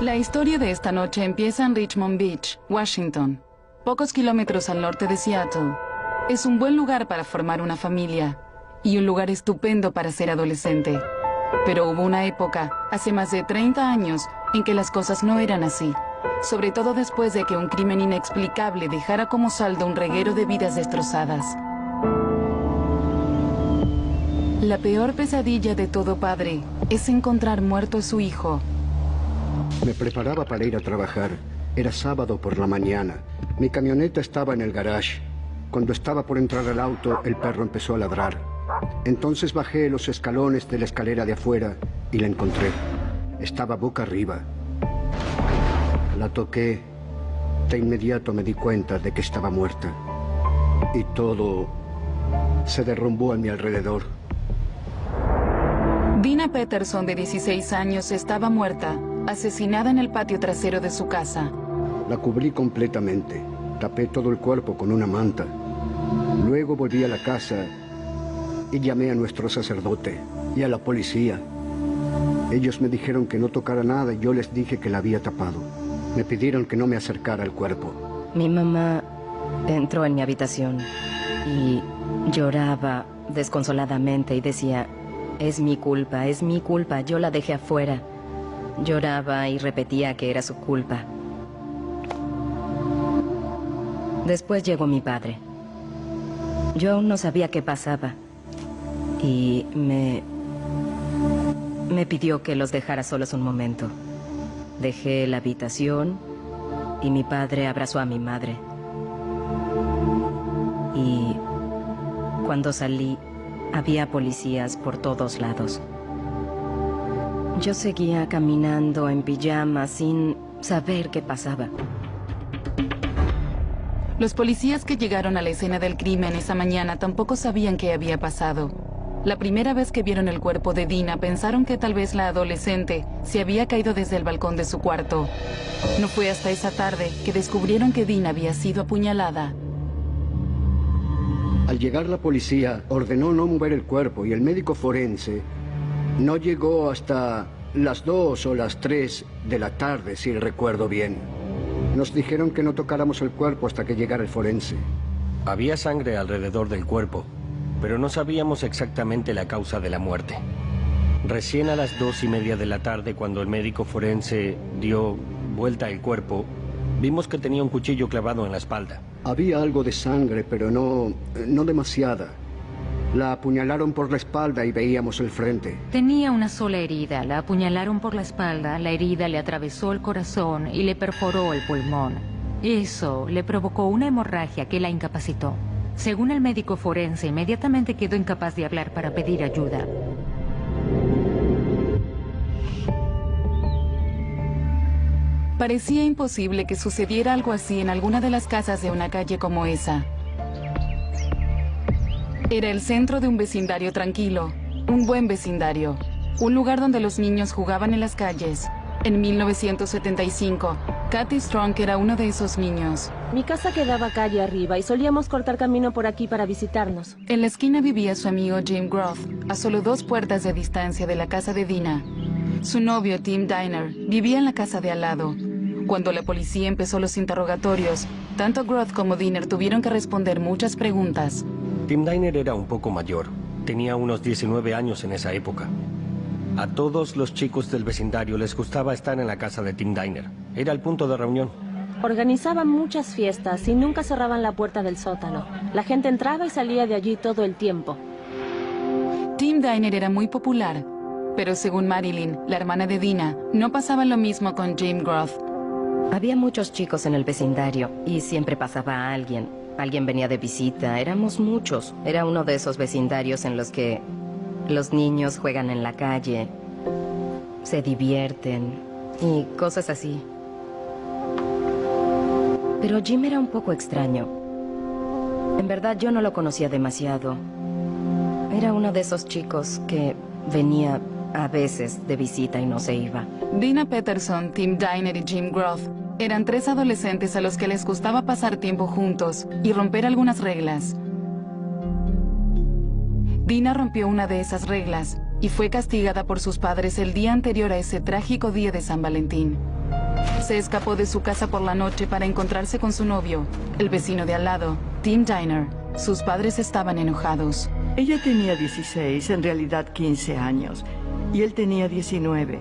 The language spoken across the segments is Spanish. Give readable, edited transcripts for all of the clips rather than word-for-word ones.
La historia de esta noche empieza en Richmond Beach, Washington, pocos kilómetros al norte de Seattle. Es un buen lugar para formar una familia y un lugar estupendo para ser adolescente. Pero hubo una época, hace más de 30 años, en que las cosas no eran así. Sobre todo después de que un crimen inexplicable dejara como saldo un reguero de vidas destrozadas. La peor pesadilla de todo padre es encontrar muerto a su hijo. Me preparaba para ir a trabajar. Era sábado por la mañana. Mi camioneta estaba en el garage. Cuando estaba por entrar al auto, el perro empezó a ladrar. Entonces bajé los escalones de la escalera de afuera y la encontré. Estaba boca arriba. La toqué. De inmediato me di cuenta de que estaba muerta. Y todo se derrumbó a mi alrededor. Dina Peterson, de 16 años, estaba muerta, asesinada en el patio trasero de su casa. La cubrí completamente. Tapé todo el cuerpo con una manta. Luego volví a la casa y llamé a nuestro sacerdote y a la policía. Ellos me dijeron que no tocara nada y yo les dije que la había tapado. Me pidieron que no me acercara al cuerpo. Mi mamá entró en mi habitación y lloraba desconsoladamente y decía: es mi culpa, yo la dejé afuera. Lloraba y repetía que era su culpa. Después llegó mi padre. Yo aún no sabía qué pasaba y me pidió que los dejara solos un momento. Dejé la habitación y mi padre abrazó a mi madre. Y cuando salí, había policías por todos lados. Yo seguía caminando en pijama sin saber qué pasaba. Los policías que llegaron a la escena del crimen esa mañana tampoco sabían qué había pasado. La primera vez que vieron el cuerpo de Dina, pensaron que tal vez la adolescente se había caído desde el balcón de su cuarto. No fue hasta esa tarde que descubrieron que Dina había sido apuñalada. Al llegar la policía, ordenó no mover el cuerpo y el médico forense no llegó hasta las 2 o las 3 de la tarde, si recuerdo bien. Nos dijeron que no tocáramos el cuerpo hasta que llegara el forense. Había sangre alrededor del cuerpo, pero no sabíamos exactamente la causa de la muerte. Recién a las 2:30 de la tarde, cuando el médico forense dio vuelta al cuerpo, vimos que tenía un cuchillo clavado en la espalda. Había algo de sangre, pero no demasiada. La apuñalaron por la espalda y veíamos el frente. Tenía una sola herida. La apuñalaron por la espalda, la herida le atravesó el corazón y le perforó el pulmón. Eso le provocó una hemorragia que la incapacitó. Según el médico forense, inmediatamente quedó incapaz de hablar para pedir ayuda. Parecía imposible que sucediera algo así en alguna de las casas de una calle como esa. Era el centro de un vecindario tranquilo, un buen vecindario, un lugar donde los niños jugaban en las calles. En 1975, Kathy Strong era uno de esos niños. Mi casa quedaba calle arriba y solíamos cortar camino por aquí para visitarnos. En la esquina vivía su amigo Jim Groth, a solo 2 puertas de distancia de la casa de Dina. Su novio, Tim Diner, vivía en la casa de al lado. Cuando la policía empezó los interrogatorios, tanto Groth como Diner tuvieron que responder muchas preguntas. Tim Diner era un poco mayor. Tenía unos 19 años en esa época. A todos los chicos del vecindario les gustaba estar en la casa de Tim Diner. Era el punto de reunión. Organizaban muchas fiestas y nunca cerraban la puerta del sótano. La gente entraba y salía de allí todo el tiempo. Tim Diner era muy popular, pero según Marilyn, la hermana de Dina, no pasaba lo mismo con Jim Groth. Había muchos chicos en el vecindario y siempre pasaba alguien. Alguien venía de visita, éramos muchos. Era uno de esos vecindarios en los que los niños juegan en la calle, se divierten y cosas así. Pero Jim era un poco extraño. En verdad yo no lo conocía demasiado. Era uno de esos chicos que venía a veces de visita y no se iba. Dina Peterson, Tim Diner y Jim Groth eran 3 adolescentes a los que les gustaba pasar tiempo juntos y romper algunas reglas. Dina rompió una de esas reglas y fue castigada por sus padres el día anterior a ese trágico día de San Valentín. Se escapó de su casa por la noche para encontrarse con su novio, el vecino de al lado, Tim Diner. Sus padres estaban enojados. Ella tenía 16, en realidad 15 años, y él tenía 19.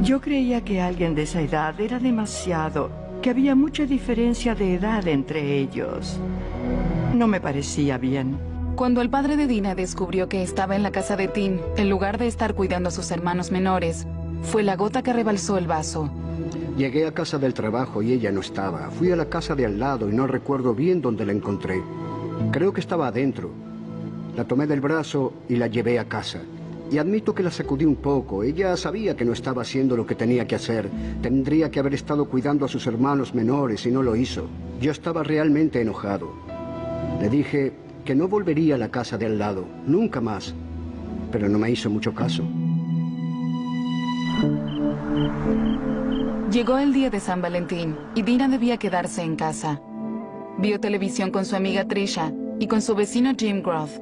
Yo creía que alguien de esa edad era demasiado, que había mucha diferencia de edad entre ellos. No me parecía bien. Cuando el padre de Dina descubrió que estaba en la casa de Tim, en lugar de estar cuidando a sus hermanos menores, fue la gota que rebalsó el vaso. Llegué a casa del trabajo y ella no estaba. Fui a la casa de al lado y no recuerdo bien dónde la encontré. Creo que estaba adentro. La tomé del brazo y la llevé a casa. Y admito que la sacudí un poco. Ella sabía que no estaba haciendo lo que tenía que hacer. Tendría que haber estado cuidando a sus hermanos menores y no lo hizo. Yo estaba realmente enojado. Le dije que no volvería a la casa de al lado, nunca más. Pero no me hizo mucho caso. Llegó el día de San Valentín y Dina debía quedarse en casa. Vio televisión con su amiga Trisha y con su vecino Jim Groth.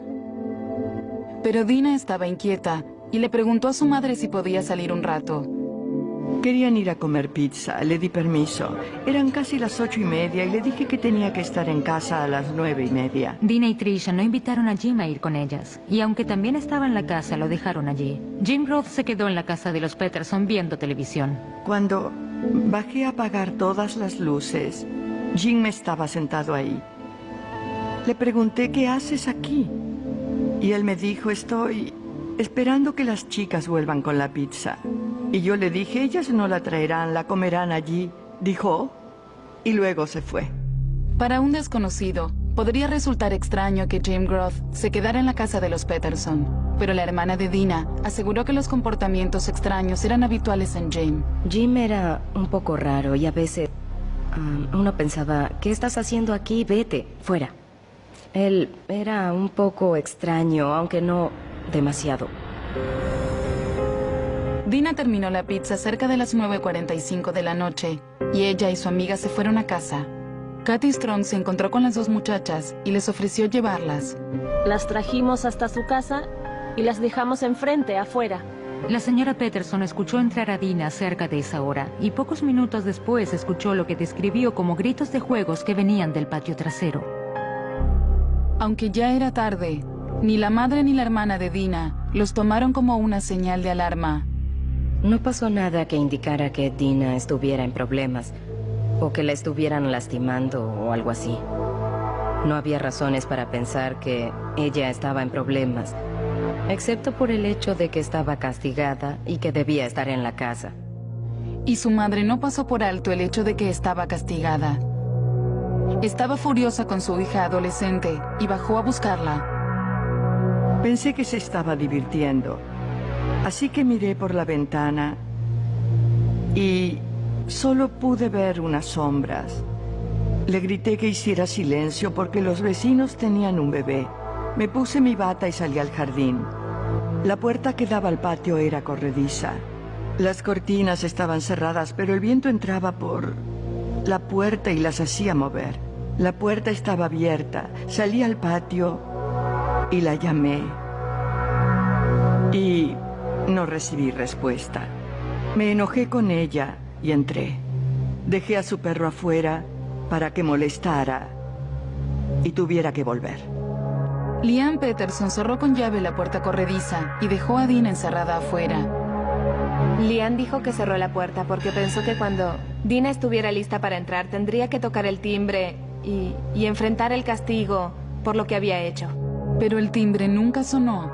Pero Dina estaba inquieta y le preguntó a su madre si podía salir un rato. Querían ir a comer pizza, le di permiso. Eran casi las 8:30 y le dije que tenía que estar en casa a las 9:30. Dina y Trisha no invitaron a Jim a ir con ellas, y aunque también estaba en la casa, lo dejaron allí. Jim Groth se quedó en la casa de los Peterson viendo televisión. Cuando bajé a apagar todas las luces, Jim estaba sentado ahí. Le pregunté, ¿qué haces aquí? Y él me dijo, estoy esperando que las chicas vuelvan con la pizza. Y yo le dije, ellas no la traerán, la comerán allí. Dijo, y luego se fue. Para un desconocido, podría resultar extraño que Jim Groth se quedara en la casa de los Peterson, pero la hermana de Dina aseguró que los comportamientos extraños eran habituales en Jim. Jim era un poco raro y a veces uno pensaba, ¿qué estás haciendo aquí? Vete, fuera. Él era un poco extraño, aunque no demasiado. Dina terminó la pizza cerca de las 9:45 de la noche y ella y su amiga se fueron a casa. Kathy Strong se encontró con las dos muchachas y les ofreció llevarlas. Las trajimos hasta su casa y las dejamos enfrente, afuera. La señora Peterson escuchó entrar a Dina cerca de esa hora y pocos minutos después escuchó lo que describió como gritos de juegos que venían del patio trasero. Aunque ya era tarde, ni la madre ni la hermana de Dina los tomaron como una señal de alarma. No pasó nada que indicara que Dina estuviera en problemas o que la estuvieran lastimando o algo así. No había razones para pensar que ella estaba en problemas, excepto por el hecho de que estaba castigada y que debía estar en la casa. Y su madre no pasó por alto el hecho de que estaba castigada. Estaba furiosa con su hija adolescente y bajó a buscarla. Pensé que se estaba divirtiendo, así que miré por la ventana y solo pude ver unas sombras. Le grité que hiciera silencio porque los vecinos tenían un bebé. Me puse mi bata y salí al jardín. La puerta que daba al patio era corrediza. Las cortinas estaban cerradas, pero el viento entraba por la puerta y las hacía mover. La puerta estaba abierta. Salí al patio y la llamé. Y no recibí respuesta. Me enojé con ella y entré. Dejé a su perro afuera para que molestara y tuviera que volver. Leanne Peterson cerró con llave la puerta corrediza y dejó a Dina encerrada afuera. Leanne dijo que cerró la puerta porque pensó que cuando Dina estuviera lista para entrar tendría que tocar el timbre y enfrentar el castigo por lo que había hecho. Pero el timbre nunca sonó.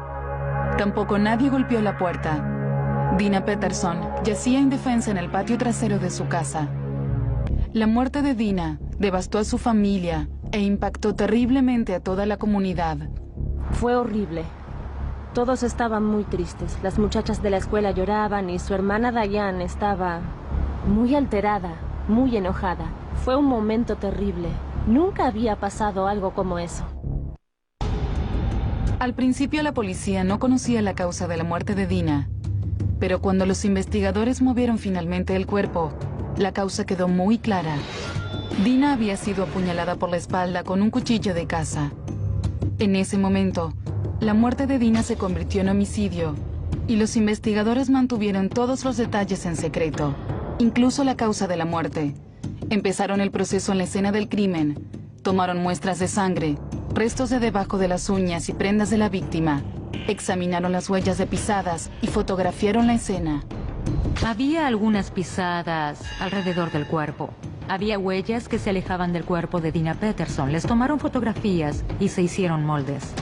Tampoco nadie golpeó la puerta. Dina Peterson yacía indefensa en el patio trasero de su casa. La muerte de Dina devastó a su familia e impactó terriblemente a toda la comunidad. Fue horrible. Todos estaban muy tristes. Las muchachas de la escuela lloraban y su hermana Diane estaba muy alterada, muy enojada. Fue un momento terrible. Nunca había pasado algo como eso. Al principio la policía no conocía la causa de la muerte de Dina, pero cuando los investigadores movieron finalmente el cuerpo, la causa quedó muy clara. Dina había sido apuñalada por la espalda con un cuchillo de caza. En ese momento, la muerte de Dina se convirtió en homicidio y los investigadores mantuvieron todos los detalles en secreto. incluso la causa de la muerte. Empezaron el proceso en la escena del crimen. Tomaron muestras de sangre, restos de debajo de las uñas y prendas de la víctima. Examinaron las huellas de pisadas y fotografiaron la escena. Había algunas pisadas alrededor del cuerpo. Había huellas que se alejaban del cuerpo de Dina Peterson. Les tomaron fotografías y se hicieron moldes.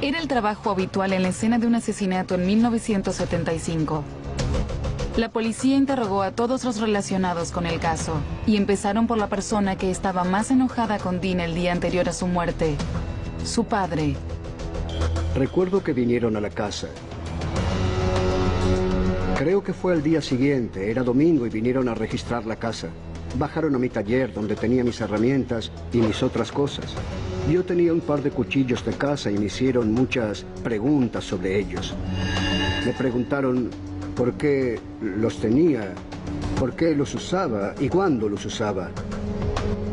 Era el trabajo habitual en la escena de un asesinato en 1975. La policía interrogó a todos los relacionados con el caso y empezaron por la persona que estaba más enojada con Dina el día anterior a su muerte, su padre. Recuerdo que vinieron a la casa. Creo que fue al día siguiente, era domingo y vinieron a registrar la casa. Bajaron a mi taller donde tenía mis herramientas y mis otras cosas. Yo tenía un par de cuchillos de caza y me hicieron muchas preguntas sobre ellos. Me preguntaron por qué los tenía, por qué los usaba y cuándo los usaba.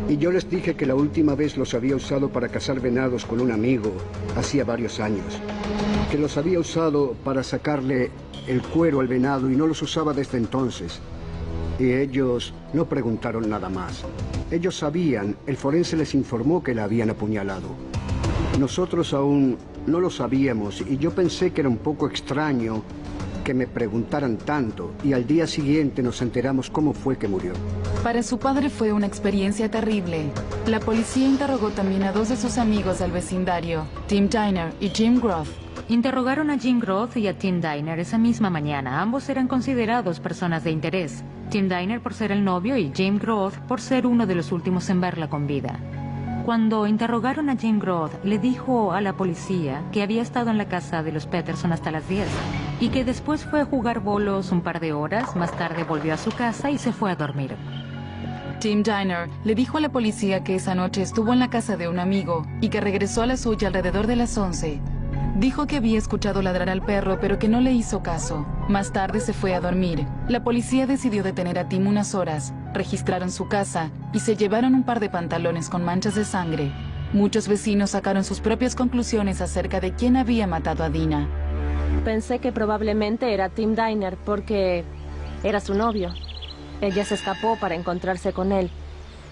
Y yo les dije que la última vez los había usado para cazar venados con un amigo, hacía varios años. Que los había usado para sacarle el cuero al venado y no los usaba desde entonces. Y ellos no preguntaron nada más. Ellos sabían, el forense les informó que la habían apuñalado. Nosotros aún no lo sabíamos y yo pensé que era un poco extraño que me preguntaran tanto y al día siguiente nos enteramos cómo fue que murió. Para su padre fue una experiencia terrible. La policía interrogó también a dos de sus amigos del vecindario, Tim Diner y Jim Groth. Interrogaron a Jim Groth y a Tim Diner esa misma mañana. Ambos eran considerados personas de interés. Tim Diner por ser el novio y Jim Groth por ser uno de los últimos en verla con vida. Cuando interrogaron a Jim Groth, le dijo a la policía que había estado en la casa de los Peterson hasta las 10 y que después fue a jugar bolos un par de horas, más tarde volvió a su casa y se fue a dormir. Tim Diner le dijo a la policía que esa noche estuvo en la casa de un amigo y que regresó a la suya alrededor de las 11. Dijo que había escuchado ladrar al perro, pero que no le hizo caso. Más tarde se fue a dormir. La policía decidió detener a Tim unas horas, registraron su casa y se llevaron un par de pantalones con manchas de sangre. Muchos vecinos sacaron sus propias conclusiones acerca de quién había matado a Dina. Pensé que probablemente era Tim Diner porque era su novio. Ella se escapó para encontrarse con él.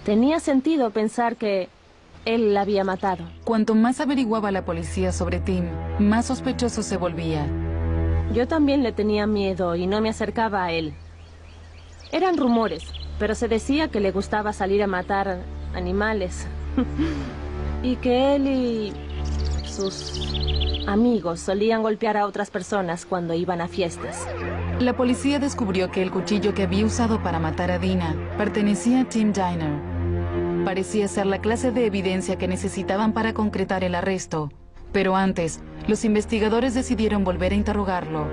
Tenía sentido pensar que él la había matado. Cuanto más averiguaba la policía sobre Tim, más sospechoso se volvía. Yo también le tenía miedo y no me acercaba a él. Eran rumores, pero se decía que le gustaba salir a matar animales. Y que él y sus amigos solían golpear a otras personas cuando iban a fiestas. La policía descubrió que el cuchillo que había usado para matar a Dina pertenecía a Tim Diner. Parecía ser la clase de evidencia que necesitaban para concretar el arresto. Pero antes, los investigadores decidieron volver a interrogarlo.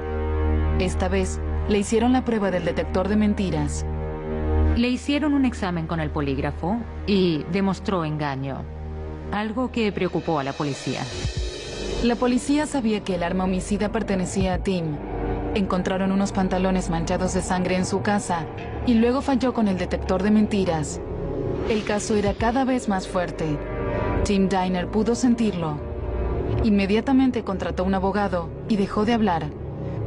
Esta vez, le hicieron la prueba del detector de mentiras. Le hicieron un examen con el polígrafo y demostró engaño, algo que preocupó a la policía. La policía sabía que el arma homicida pertenecía a Tim. Encontraron unos pantalones manchados de sangre en su casa y luego falló con el detector de mentiras. El caso era cada vez más fuerte. Tim Diner pudo sentirlo. Inmediatamente contrató un abogado y dejó de hablar.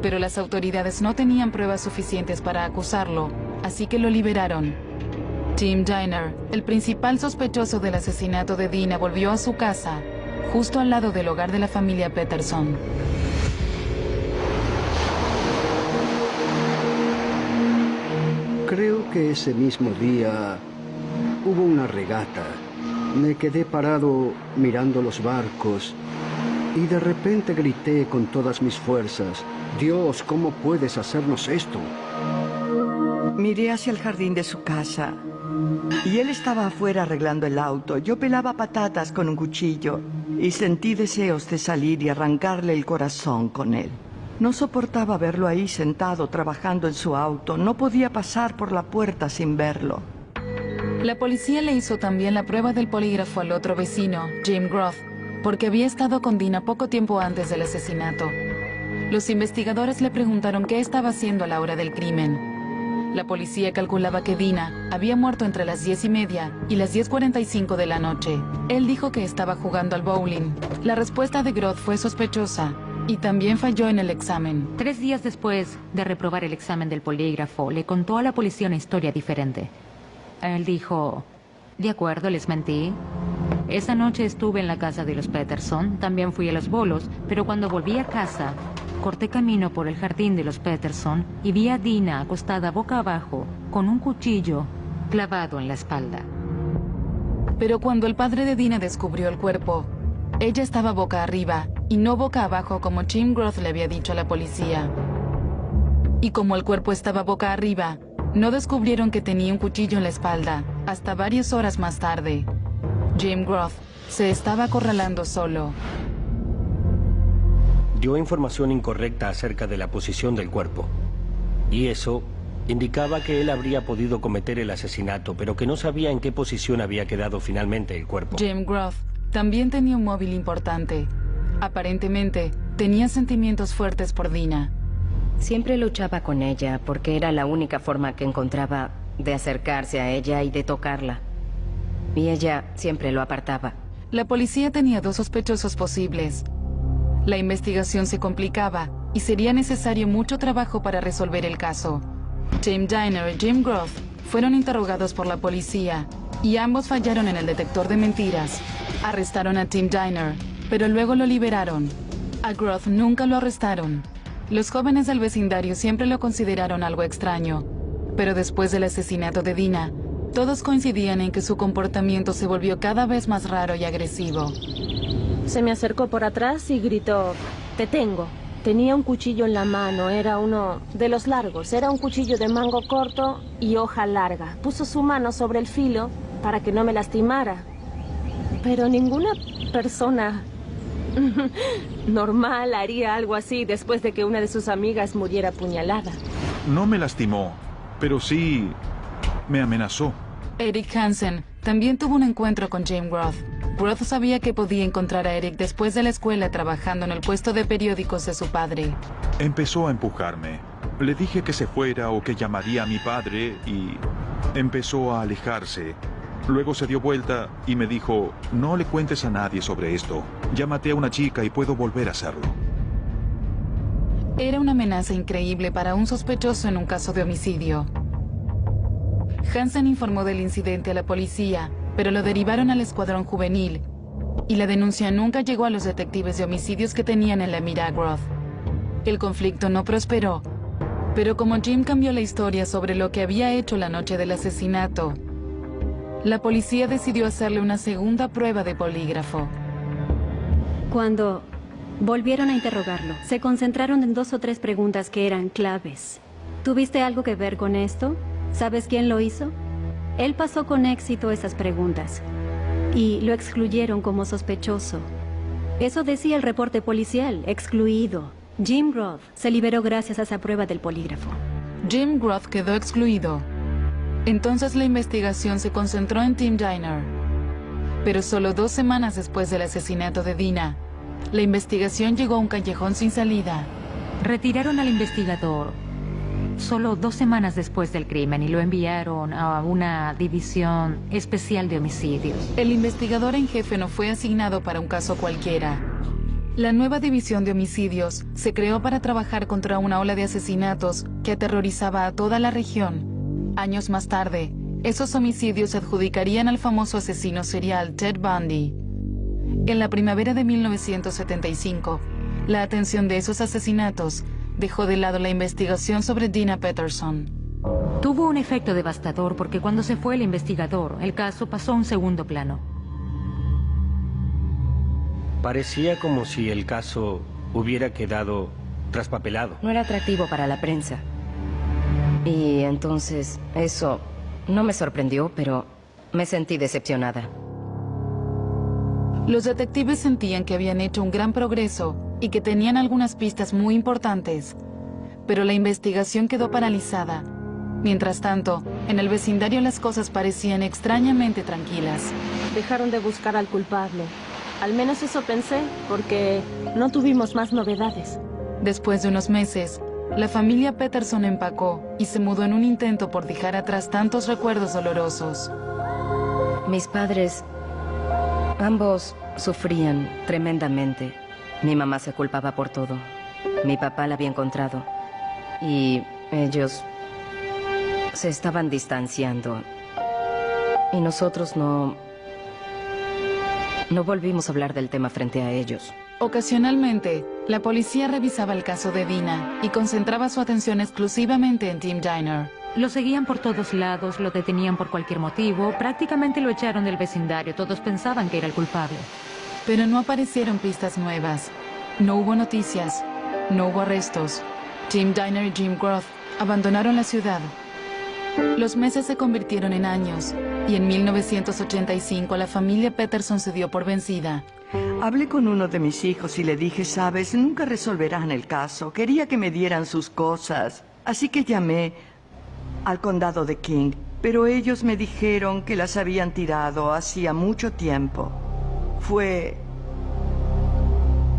Pero las autoridades no tenían pruebas suficientes para acusarlo, así que lo liberaron. Tim Diner, el principal sospechoso del asesinato de Dina, volvió a su casa, justo al lado del hogar de la familia Peterson. Creo que ese mismo día hubo una regata. Me quedé parado mirando los barcos y de repente grité con todas mis fuerzas: Dios, ¿cómo puedes hacernos esto? Miré hacia el jardín de su casa y él estaba afuera arreglando el auto. Yo pelaba patatas con un cuchillo y sentí deseos de salir y arrancarle el corazón con él. No soportaba verlo ahí sentado trabajando en su auto. No podía pasar por la puerta sin verlo. La policía le hizo también la prueba del polígrafo al otro vecino, Jim Groth, porque había estado con Dina poco tiempo antes del asesinato. Los investigadores le preguntaron qué estaba haciendo a la hora del crimen. La policía calculaba que Dina había muerto entre las 10:30 y las 10:45 de la noche. Él dijo que estaba jugando al bowling. La respuesta de Groth fue sospechosa. Y también falló en el examen. 3 días después de reprobar el examen del polígrafo, le contó a la policía una historia diferente. Él dijo, de acuerdo, les mentí. Esa noche estuve en la casa de los Peterson, también fui a los bolos, pero cuando volví a casa, corté camino por el jardín de los Peterson y vi a Dina acostada boca abajo, con un cuchillo clavado en la espalda. Pero cuando el padre de Dina descubrió el cuerpo, ella estaba boca arriba y no boca abajo como Jim Groth le había dicho a la policía. Y como el cuerpo estaba boca arriba, no descubrieron que tenía un cuchillo en la espalda hasta varias horas más tarde. Jim Groth se estaba acorralando solo. Dio información incorrecta acerca de la posición del cuerpo. Y eso indicaba que él habría podido cometer el asesinato, pero que no sabía en qué posición había quedado finalmente el cuerpo. Jim Groth también tenía un móvil importante. Aparentemente, tenía sentimientos fuertes por Dina. Siempre luchaba con ella porque era la única forma que encontraba de acercarse a ella y de tocarla. Y ella siempre lo apartaba. La policía tenía 2 sospechosos posibles. La investigación se complicaba y sería necesario mucho trabajo para resolver el caso. Tim Diner y Jim Groth fueron interrogados por la policía y ambos fallaron en el detector de mentiras. Arrestaron a Tim Diner, pero luego lo liberaron. A Groth nunca lo arrestaron. Los jóvenes del vecindario siempre lo consideraron algo extraño, pero después del asesinato de Dina, todos coincidían en que su comportamiento se volvió cada vez más raro y agresivo. Se me acercó por atrás y gritó, "Te tengo". Tenía un cuchillo en la mano, era uno de los largos, era un cuchillo de mango corto y hoja larga. Puso su mano sobre el filo para que no me lastimara. Pero ninguna persona normal haría algo así después de que una de sus amigas muriera apuñalada. No me lastimó, pero sí me amenazó. Eric Hansen también tuvo un encuentro con Jim Groth. Groth sabía que podía encontrar a Eric después de la escuela trabajando en el puesto de periódicos de su padre. Empezó a empujarme. Le dije que se fuera o que llamaría a mi padre y empezó a alejarse. Luego se dio vuelta y me dijo, no le cuentes a nadie sobre esto. Ya maté a una chica y puedo volver a hacerlo. Era una amenaza increíble para un sospechoso en un caso de homicidio. Hansen informó del incidente a la policía, pero lo derivaron al escuadrón juvenil, y la denuncia nunca llegó a los detectives de homicidios que tenían en la mira a Groth. El conflicto no prosperó, pero como Jim cambió la historia sobre lo que había hecho la noche del asesinato, la policía decidió hacerle una segunda prueba de polígrafo. Cuando volvieron a interrogarlo, se concentraron en 2 o 3 preguntas que eran claves. ¿Tuviste algo que ver con esto? ¿Sabes quién lo hizo? Él pasó con éxito esas preguntas y lo excluyeron como sospechoso. Eso decía el reporte policial, excluido. Jim Groth se liberó gracias a esa prueba del polígrafo. Jim Groth quedó excluido. Entonces la investigación se concentró en Tim Diner. Pero solo 2 semanas después del asesinato de Dina, la investigación llegó a un callejón sin salida. Retiraron al investigador solo 2 semanas después del crimen y lo enviaron a una división especial de homicidios. El investigador en jefe no fue asignado para un caso cualquiera. La nueva división de homicidios se creó para trabajar contra una ola de asesinatos que aterrorizaba a toda la región. Años más tarde, esos homicidios se adjudicarían al famoso asesino serial Ted Bundy. En la primavera de 1975, la atención de esos asesinatos dejó de lado la investigación sobre Dina Peterson. Tuvo un efecto devastador porque cuando se fue el investigador, el caso pasó a un segundo plano. Parecía como si el caso hubiera quedado traspapelado. No era atractivo para la prensa. Y entonces, eso no me sorprendió, pero me sentí decepcionada. Los detectives sentían que habían hecho un gran progreso y que tenían algunas pistas muy importantes, pero la investigación quedó paralizada. Mientras tanto, en el vecindario las cosas parecían extrañamente tranquilas. Dejaron de buscar al culpable. Al menos eso pensé, porque no tuvimos más novedades. Después de unos meses, la familia Peterson empacó y se mudó en un intento por dejar atrás tantos recuerdos dolorosos. Mis padres, ambos sufrían tremendamente. Mi mamá se culpaba por todo. Mi papá la había encontrado. Y ellos se estaban distanciando. Y nosotros no volvimos a hablar del tema frente a ellos. Ocasionalmente, la policía revisaba el caso de Dina y concentraba su atención exclusivamente en Tim Diner. Lo seguían por todos lados, lo detenían por cualquier motivo, prácticamente lo echaron del vecindario, todos pensaban que era el culpable. Pero no aparecieron pistas nuevas. No hubo noticias. No hubo arrestos. Tim Diner y Jim Groth abandonaron la ciudad. Los meses se convirtieron en años y en 1985 la familia Peterson se dio por vencida. Hablé con uno de mis hijos y le dije, sabes, nunca resolverán el caso. Quería que me dieran sus cosas. Así que llamé al condado de King, pero ellos me dijeron que las habían tirado hacía mucho tiempo. Fue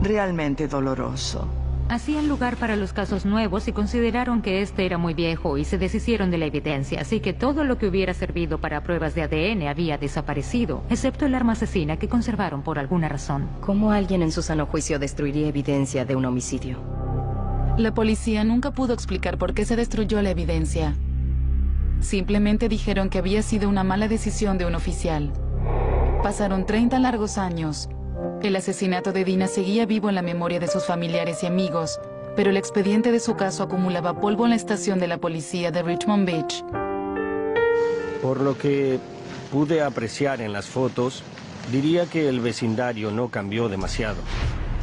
realmente doloroso. Hacían lugar para los casos nuevos y consideraron que este era muy viejo y se deshicieron de la evidencia, así que todo lo que hubiera servido para pruebas de ADN había desaparecido, excepto el arma asesina que conservaron por alguna razón. ¿Cómo alguien en su sano juicio destruiría evidencia de un homicidio? La policía nunca pudo explicar por qué se destruyó la evidencia. Simplemente dijeron que había sido una mala decisión de un oficial. Pasaron 30 largos años. El asesinato de Dina seguía vivo en la memoria de sus familiares y amigos, pero el expediente de su caso acumulaba polvo en la estación de la policía de Richmond Beach. Por lo que pude apreciar en las fotos, diría que el vecindario no cambió demasiado.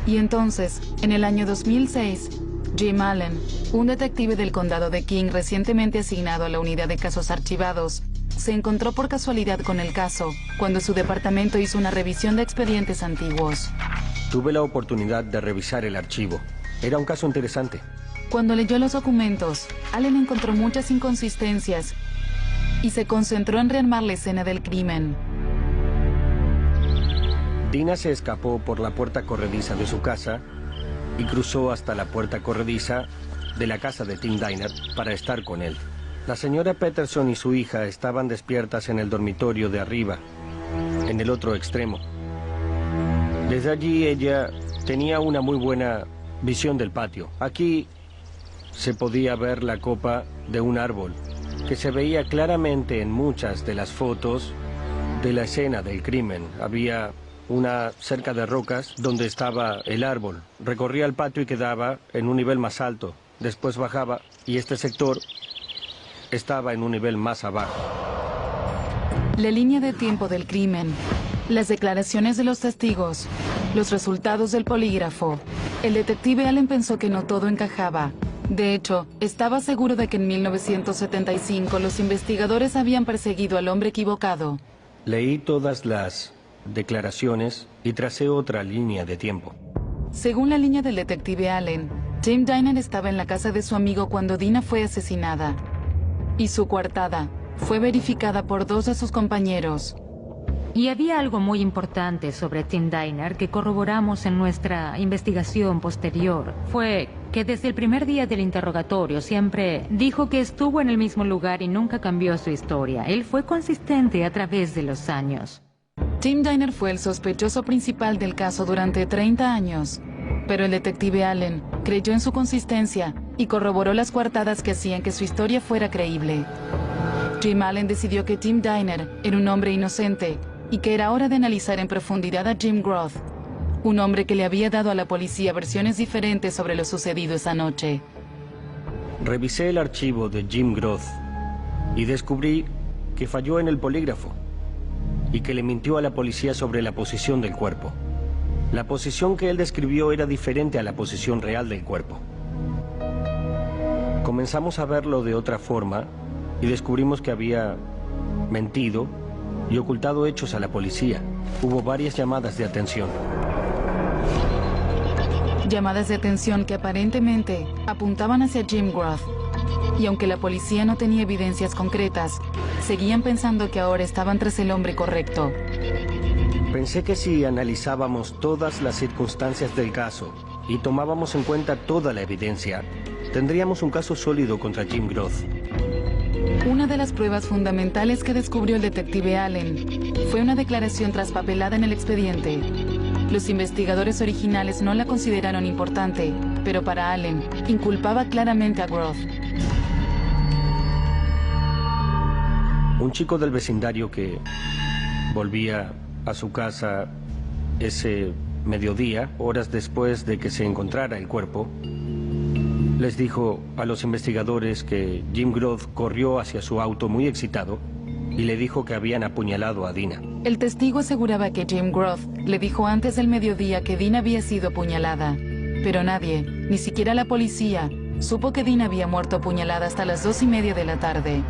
Y entonces, en el año 2006, Jim Allen, un detective del condado de King recientemente asignado a la unidad de casos archivados, se encontró por casualidad con el caso cuando su departamento hizo una revisión de expedientes antiguos. Tuve la oportunidad de revisar el archivo. Era un caso interesante. Cuando leyó los documentos, Allen encontró muchas inconsistencias y se concentró en rearmar la escena del crimen. Dina se escapó por la puerta corrediza de su casa y cruzó hasta la puerta corrediza de la casa de Tim Diner para estar con él. La señora Peterson y su hija estaban despiertas en el dormitorio de arriba, en el otro extremo. Desde allí ella tenía una muy buena visión del patio. Aquí se podía ver la copa de un árbol, que se veía claramente en muchas de las fotos de la escena del crimen. Había una cerca de rocas donde estaba el árbol. Recorría el patio y quedaba en un nivel más alto. Después bajaba y este sector estaba en un nivel más abajo. La línea de tiempo del crimen, las declaraciones de los testigos, los resultados del polígrafo. El detective Allen pensó que no todo encajaba. De hecho, estaba seguro de que en 1975 los investigadores habían perseguido al hombre equivocado. Leí todas las declaraciones y tracé otra línea de tiempo. Según la línea del detective Allen, Tim Diner estaba en la casa de su amigo cuando Dina fue asesinada. Y su coartada fue verificada por 2 de sus compañeros. Y había algo muy importante sobre Tim Diner que corroboramos en nuestra investigación posterior. Fue que desde el primer día del interrogatorio siempre dijo que estuvo en el mismo lugar y nunca cambió su historia. Él fue consistente a través de los años. Tim Diner fue el sospechoso principal del caso durante 30 años. Pero el detective Allen creyó en su consistencia y corroboró las coartadas que hacían que su historia fuera creíble. Jim Allen decidió que Tim Diner era un hombre inocente y que era hora de analizar en profundidad a Jim Groth, un hombre que le había dado a la policía versiones diferentes sobre lo sucedido esa noche. Revisé el archivo de Jim Groth y descubrí que falló en el polígrafo y que le mintió a la policía sobre la posición del cuerpo. La posición que él describió era diferente a la posición real del cuerpo. Comenzamos a verlo de otra forma y descubrimos que había mentido y ocultado hechos a la policía. Hubo varias llamadas de atención. Llamadas de atención que aparentemente apuntaban hacia Jim Groth. Y aunque la policía no tenía evidencias concretas, seguían pensando que ahora estaban tras el hombre correcto. Pensé que si analizábamos todas las circunstancias del caso y tomábamos en cuenta toda la evidencia, tendríamos un caso sólido contra Jim Groth. Una de las pruebas fundamentales que descubrió el detective Allen fue una declaración traspapelada en el expediente. Los investigadores originales no la consideraron importante, pero para Allen, inculpaba claramente a Groth. Un chico del vecindario que volvía a su casa ese mediodía, horas después de que se encontrara el cuerpo, les dijo a los investigadores que Jim Groth corrió hacia su auto muy excitado y le dijo que habían apuñalado a Dina. El testigo aseguraba que Jim Groth le dijo antes del mediodía que Dina había sido apuñalada, pero nadie, ni siquiera la policía, supo que Dina había muerto apuñalada hasta las 2:30 de la tarde.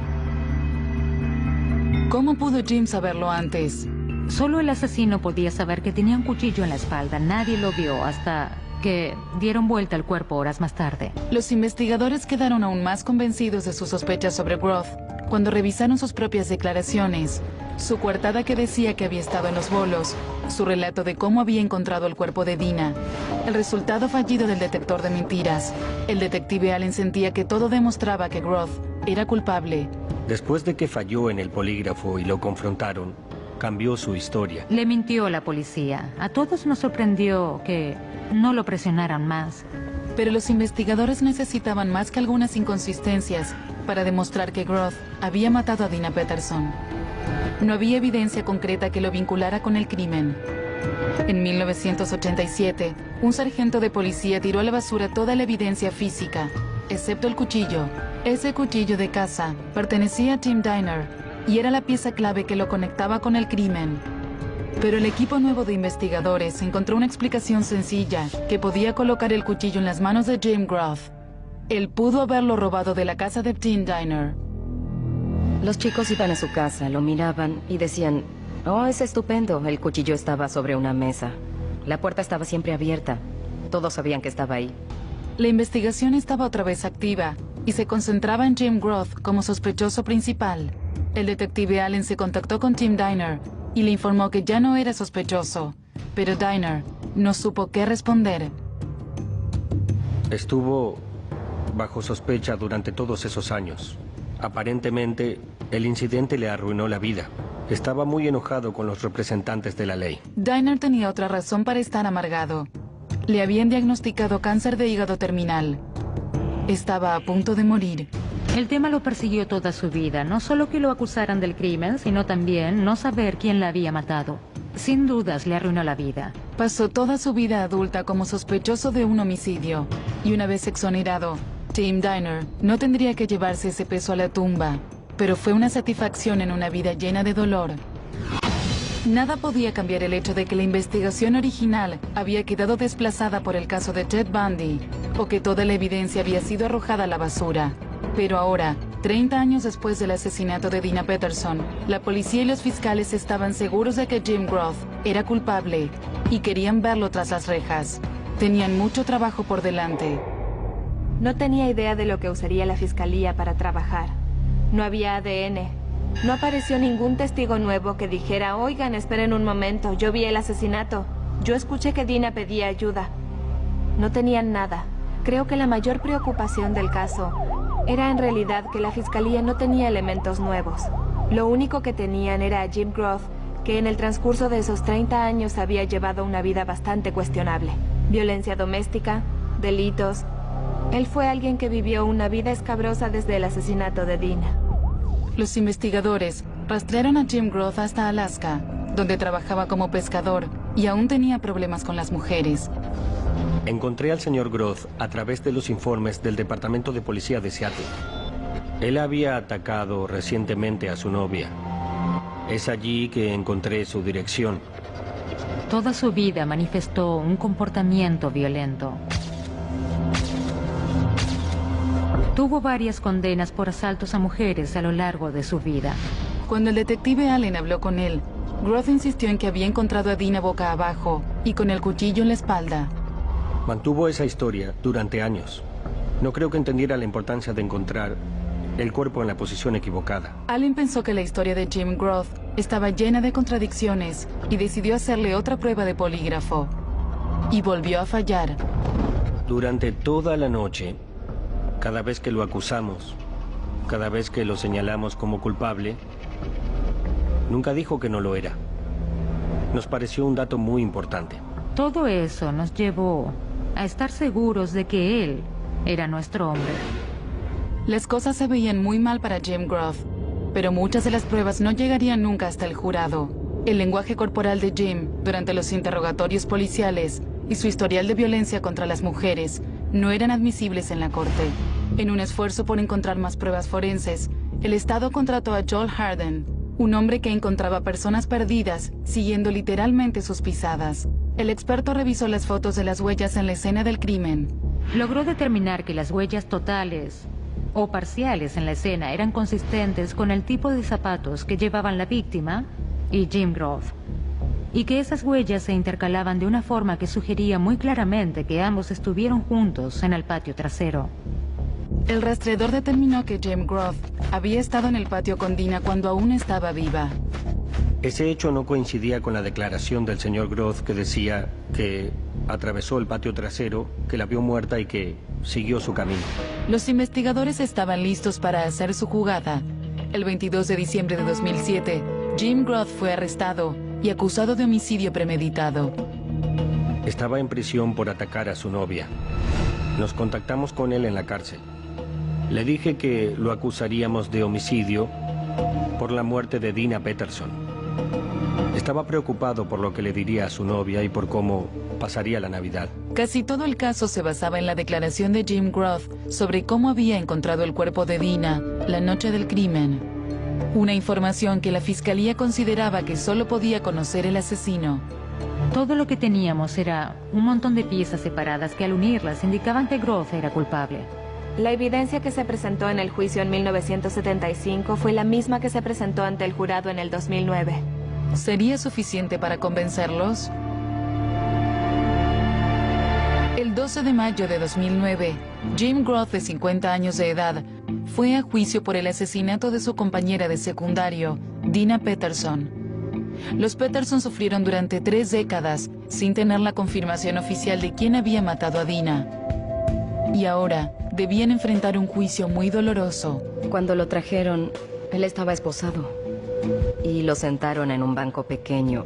¿Cómo pudo Jim saberlo antes? Solo el asesino podía saber que tenía un cuchillo en la espalda. Nadie lo vio hasta que dieron vuelta al cuerpo horas más tarde. Los investigadores quedaron aún más convencidos de sus sospechas sobre Groth cuando revisaron sus propias declaraciones, su coartada que decía que había estado en los bolos, su relato de cómo había encontrado el cuerpo de Dina, el resultado fallido del detector de mentiras. El detective Allen sentía que todo demostraba que Groth era culpable. Después de que falló en el polígrafo y lo confrontaron, cambió su historia. Le mintió a la policía. A todos nos sorprendió que no lo presionaran más. Pero los investigadores necesitaban más que algunas inconsistencias para demostrar que Groth había matado a Dina Peterson. No había evidencia concreta que lo vinculara con el crimen. En 1987, un sargento de policía tiró a la basura toda la evidencia física, excepto el cuchillo. Ese cuchillo de caza pertenecía a Tim Diner y era la pieza clave que lo conectaba con el crimen. Pero el equipo nuevo de investigadores encontró una explicación sencilla que podía colocar el cuchillo en las manos de Jim Groth. Él pudo haberlo robado de la casa de Tim Diner. Los chicos iban a su casa, lo miraban y decían, oh, es estupendo, el cuchillo estaba sobre una mesa. La puerta estaba siempre abierta. Todos sabían que estaba ahí. La investigación estaba otra vez activa y se concentraba en Jim Groth como sospechoso principal. El detective Allen se contactó con Tim Diner y le informó que ya no era sospechoso, pero Diner no supo qué responder. Estuvo bajo sospecha durante todos esos años. Aparentemente, el incidente le arruinó la vida. Estaba muy enojado con los representantes de la ley. Diner tenía otra razón para estar amargado. Le habían diagnosticado cáncer de hígado terminal. Estaba a punto de morir. El tema lo persiguió toda su vida. No solo que lo acusaran del crimen, sino también no saber quién la había matado. Sin dudas le arruinó la vida. Pasó toda su vida adulta como sospechoso de un homicidio. Y una vez exonerado, Tim Diner no tendría que llevarse ese peso a la tumba. Pero fue una satisfacción en una vida llena de dolor. Nada podía cambiar el hecho de que la investigación original había quedado desplazada por el caso de Ted Bundy, o que toda la evidencia había sido arrojada a la basura. Pero ahora, 30 años después del asesinato de Dina Peterson, la policía y los fiscales estaban seguros de que Jim Groth era culpable y querían verlo tras las rejas. Tenían mucho trabajo por delante. No tenía idea de lo que usaría la fiscalía para trabajar. No había ADN. No apareció ningún testigo nuevo que dijera, oigan, esperen un momento, yo vi el asesinato. Yo escuché que Dina pedía ayuda. No tenían nada. Creo que la mayor preocupación del caso era en realidad que la fiscalía no tenía elementos nuevos. Lo único que tenían era a Jim Groth, que en el transcurso de esos 30 años había llevado una vida bastante cuestionable. Violencia doméstica, delitos. Él fue alguien que vivió una vida escabrosa desde el asesinato de Dina. Los investigadores rastrearon a Jim Groth hasta Alaska, donde trabajaba como pescador y aún tenía problemas con las mujeres. Encontré al señor Groth a través de los informes del Departamento de Policía de Seattle. Él había atacado recientemente a su novia. Es allí que encontré su dirección. Toda su vida manifestó un comportamiento violento. Tuvo varias condenas por asaltos a mujeres a lo largo de su vida. Cuando el detective Allen habló con él, Groth insistió en que había encontrado a Dina boca abajo y con el cuchillo en la espalda. Mantuvo esa historia durante años. No creo que entendiera la importancia de encontrar el cuerpo en la posición equivocada. Allen pensó que la historia de Jim Groth estaba llena de contradicciones y decidió hacerle otra prueba de polígrafo. Y volvió a fallar. Durante toda la noche, cada vez que lo acusamos, cada vez que lo señalamos como culpable, nunca dijo que no lo era. Nos pareció un dato muy importante. Todo eso nos llevó a estar seguros de que él era nuestro hombre. Las cosas se veían muy mal para Jim Groth, pero muchas de las pruebas no llegarían nunca hasta el jurado. El lenguaje corporal de Jim durante los interrogatorios policiales y su historial de violencia contra las mujeres no eran admisibles en la corte. En un esfuerzo por encontrar más pruebas forenses, el Estado contrató a Joel Harden, un hombre que encontraba personas perdidas siguiendo literalmente sus pisadas. El experto revisó las fotos de las huellas en la escena del crimen. Logró determinar que las huellas totales o parciales en la escena eran consistentes con el tipo de zapatos que llevaban la víctima y Jim Groth, y que esas huellas se intercalaban de una forma que sugería muy claramente que ambos estuvieron juntos en el patio trasero. El rastreador determinó que Jim Groth había estado en el patio con Dina cuando aún estaba viva. Ese hecho no coincidía con la declaración del señor Groth, que decía que atravesó el patio trasero, que la vio muerta y que siguió su camino. Los investigadores estaban listos para hacer su jugada. El 22 de diciembre de 2007, Jim Groth fue arrestado y acusado de homicidio premeditado. Estaba en prisión por atacar a su novia. Nos contactamos con él en la cárcel. Le dije que lo acusaríamos de homicidio por la muerte de Dina Peterson. Estaba preocupado por lo que le diría a su novia y por cómo pasaría la Navidad. Casi todo el caso se basaba en la declaración de Jim Groth sobre cómo había encontrado el cuerpo de Dina la noche del crimen. Una información que la fiscalía consideraba que solo podía conocer el asesino. Todo lo que teníamos era un montón de piezas separadas que al unirlas indicaban que Groth era culpable. La evidencia que se presentó en el juicio en 1975 fue la misma que se presentó ante el jurado en el 2009. ¿Sería suficiente para convencerlos? El 12 de mayo de 2009, Jim Groth, de 50 años de edad, fue a juicio por el asesinato de su compañera de secundario, Dina Peterson. Los Peterson sufrieron durante 3 décadas sin tener la confirmación oficial de quién había matado a Dina. Y ahora debían enfrentar un juicio muy doloroso. Cuando lo trajeron, él estaba esposado y lo sentaron en un banco pequeño.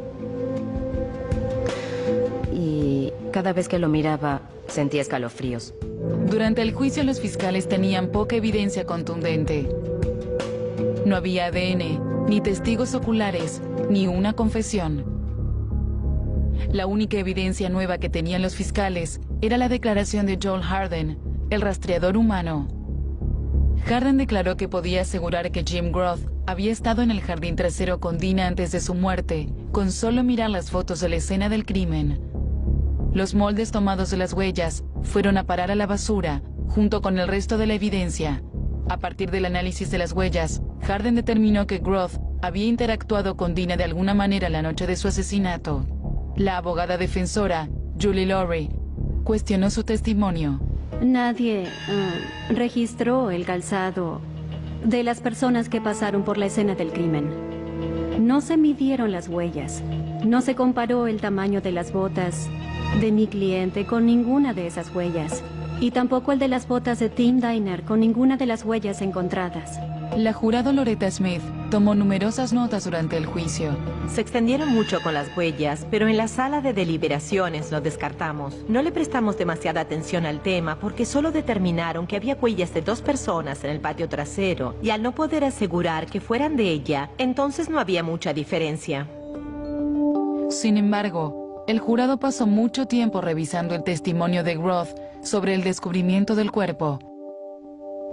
Y cada vez que lo miraba, sentía escalofríos. Durante el juicio, los fiscales tenían poca evidencia contundente. No había ADN, ni testigos oculares, ni una confesión. La única evidencia nueva que tenían los fiscales era la declaración de Joel Harden, el rastreador humano. Harden declaró que podía asegurar que Jim Groth había estado en el jardín trasero con Dina antes de su muerte, con solo mirar las fotos de la escena del crimen. Los moldes tomados de las huellas fueron a parar a la basura, junto con el resto de la evidencia. A partir del análisis de las huellas, Harden determinó que Groth había interactuado con Dina de alguna manera la noche de su asesinato. La abogada defensora, Julie Lowry, cuestionó su testimonio. Nadie registró el calzado de las personas que pasaron por la escena del crimen. No se midieron las huellas. No se comparó el tamaño de las botas de mi cliente con ninguna de esas huellas. Y tampoco el de las botas de Tim Diner con ninguna de las huellas encontradas. La jurado Loretta Smith tomó numerosas notas durante el juicio. Se extendieron mucho con las huellas, pero en la sala de deliberaciones lo descartamos. No le prestamos demasiada atención al tema porque solo determinaron que había huellas de 2 personas en el patio trasero y al no poder asegurar que fueran de ella, entonces no había mucha diferencia. Sin embargo, el jurado pasó mucho tiempo revisando el testimonio de Groth sobre el descubrimiento del cuerpo.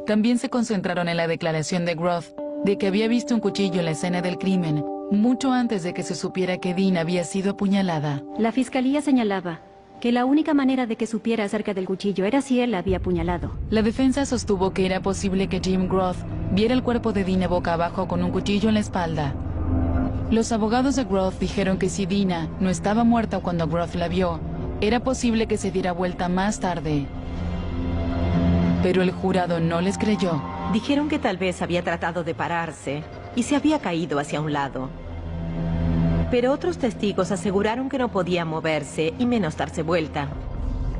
También se concentraron en la declaración de Groth de que había visto un cuchillo en la escena del crimen, mucho antes de que se supiera que Dina había sido apuñalada. La fiscalía señalaba que la única manera de que supiera acerca del cuchillo era si él la había apuñalado. La defensa sostuvo que era posible que Jim Groth viera el cuerpo de Dina boca abajo con un cuchillo en la espalda. Los abogados de Groth dijeron que si Dina no estaba muerta cuando Groth la vio, era posible que se diera vuelta más tarde. Pero el jurado no les creyó. Dijeron que tal vez había tratado de pararse y se había caído hacia un lado. Pero otros testigos aseguraron que no podía moverse y menos darse vuelta.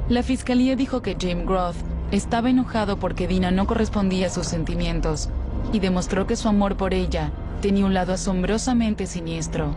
La fiscalía dijo que Jim Groth estaba enojado porque Dina no correspondía a sus sentimientos y demostró que su amor por ella tenía un lado asombrosamente siniestro.